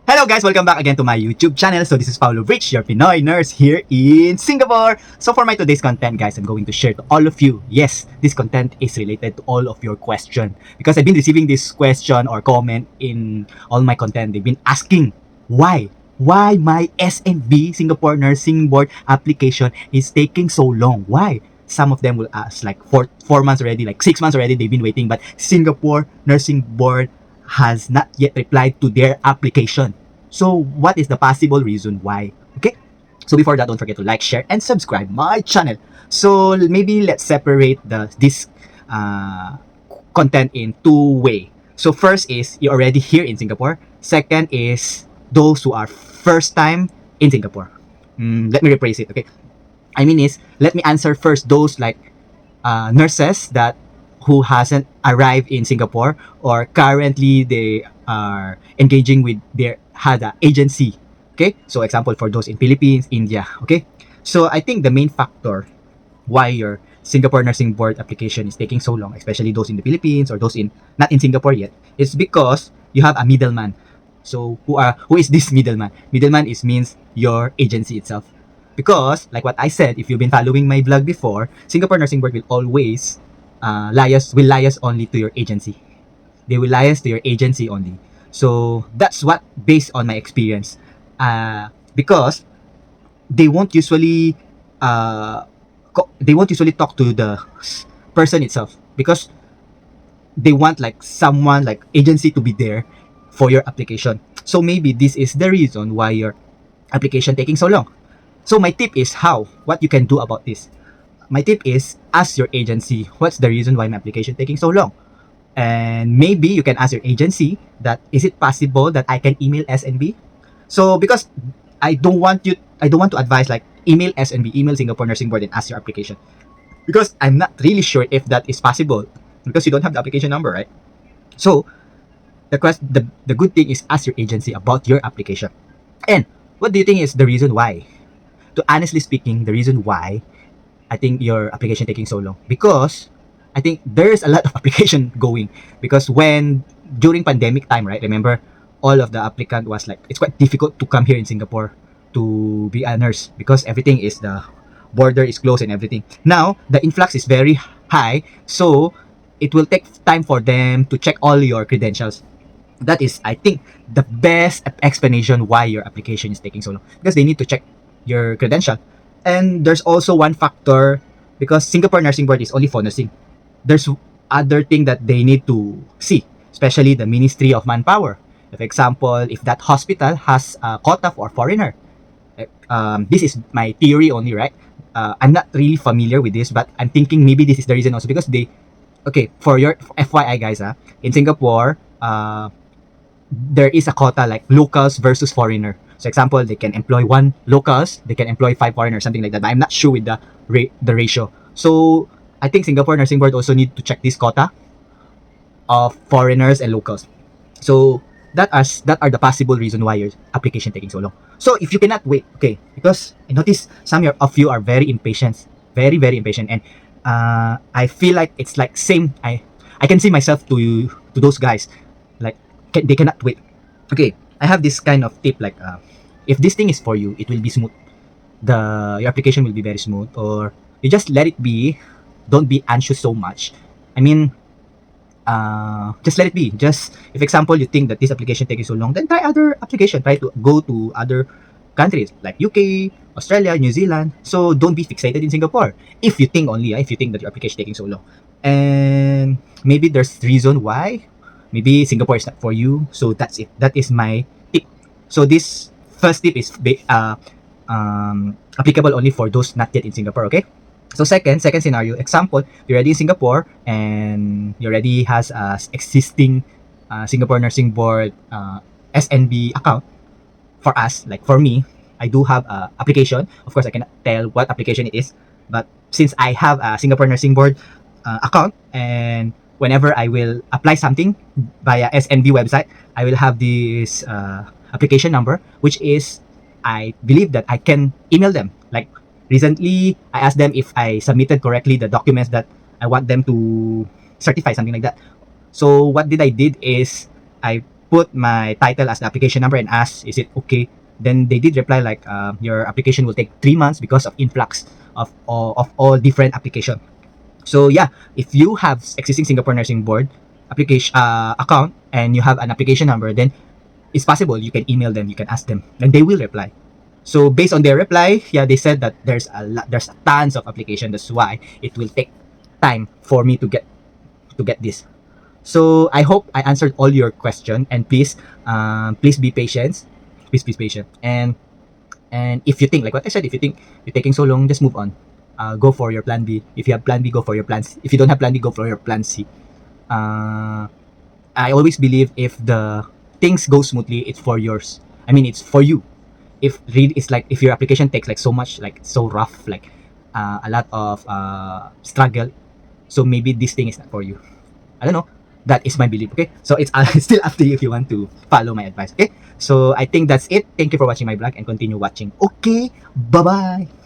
Hello guys, welcome back again to my YouTube channel. So this is Paulo Rich, your Pinoy nurse here in Singapore. So for my today's content guys, I'm going to share to all of you. Yes, this content is related to all of your question. Because I've been receiving this question or comment in all my content. They've been asking, why? Why my SNB, Singapore Nursing Board application is taking so long? Why? Some of them will ask like 4 months already, like 6 months already they've been waiting. But Singapore Nursing Board has not yet replied to their application. So what is the possible reason why? Okay, so before that, don't forget to like, share, and subscribe my channel. So maybe let's separate this content in two way. So first is you're already here in Singapore. Second is those who are first time in Singapore. Let me rephrase it. Okay, I mean is let me answer first those like nurses that who hasn't arrived in Singapore or currently they are engaging with their HADA agency. Okay, so example for those in Philippines, India. Okay, so I think the main factor why your Singapore Nursing Board application is taking so long, especially those in the Philippines or those in not in Singapore yet, is because you have a middleman. So who is this middleman? Middleman means your agency itself. Because like what I said, if you've been following my vlog before, Singapore Nursing Board will always liaise only to your agency. They will liaise to your agency only. So that's what based on my experience. Because they won't usually talk to the person itself because they want like someone like agency to be there for your application. So maybe this is the reason why your application taking so long. So my tip is what you can do about this. My tip is ask your agency what's the reason why my application taking so long. And maybe you can ask your agency that is it possible that I can email SNB? So because I don't want to advise like email SNB, email Singapore Nursing Board and ask your application. Because I'm not really sure if that is possible because you don't have the application number, right? So the good thing is ask your agency about your application. And what do you think is the reason why? To honestly speaking, the reason why I think your application taking so long because I think there's a lot of application going because when during pandemic time, right? Remember, all of the applicant was like it's quite difficult to come here in Singapore to be a nurse because everything is the border is closed and everything. Now the influx is very high, so it will take time for them to check all your credentials. That is, I think, the best explanation why your application is taking so long because they need to check your credential. And there's also one factor because Singapore Nursing Board is only for nursing. There's other thing that they need to see, especially the Ministry of Manpower. For example, if that hospital has a quota for foreigner. This is my theory only, right? I'm not really familiar with this, but I'm thinking maybe this is the reason also because for your FYI guys, in Singapore, there is a quota like locals versus foreigner. So example, they can employ 1 locals, they can employ 5 foreigners, something like that. But I'm not sure with the ratio. So I think Singapore Nursing Board also need to check this quota of foreigners and locals. So that are the possible reason why your application taking so long. So if you cannot wait, okay, because I notice some of you are very impatient, very impatient, and I feel like it's like same. I can see myself to those guys, like they cannot wait. Okay, I have this kind of tip like if this thing is for you, it will be smooth. Your application will be very smooth, or you just let it be. Don't be anxious so much. I mean, just let it be. Just if example you think that this application taking so long, then try other application. Try to go to other countries like UK, Australia, New Zealand. So don't be fixated in Singapore. If you think that your application taking so long, and maybe there's reason why. Maybe Singapore is not for you. So that's it. That is my tip. So this first tip is applicable only for those not yet in Singapore. Okay. So second scenario, example, you're already in Singapore and you already has a existing Singapore Nursing Board SNB account. For us, like for me, I do have a application. Of course, I cannot tell what application it is, but since I have a Singapore Nursing Board account, and whenever I will apply something via SNB website, I will have this application number, which is I believe that I can email them. Like recently, I asked them if I submitted correctly the documents that I want them to certify, something like that. So what I did is I put my title as the application number and asked, is it okay? Then they did reply like, your application will take 3 months because of influx of all different application. So yeah, if you have existing Singapore Nursing Board application account and you have an application number, then it's possible you can email them, you can ask them, and they will reply. So based on their reply, yeah, they said that there's tons of application. That's why it will take time for me to get this. So I hope I answered all your question, and please be patient. Please be patient. And if you think like what I said, if you think you're taking so long, just move on. Go for your plan B. If you have plan B, go for your plan C. If you don't have plan B, go for your plan C. I always believe if the things go smoothly, it's for yours. I mean, it's for you. If read, it's like if your application takes like so much, like so rough, like a lot of struggle, so maybe this thing is not for you. I don't know. That is my belief. Okay, so it's still up to you if you want to follow my advice. Okay, so I think that's it. Thank you for watching my vlog and continue watching. Okay, bye bye.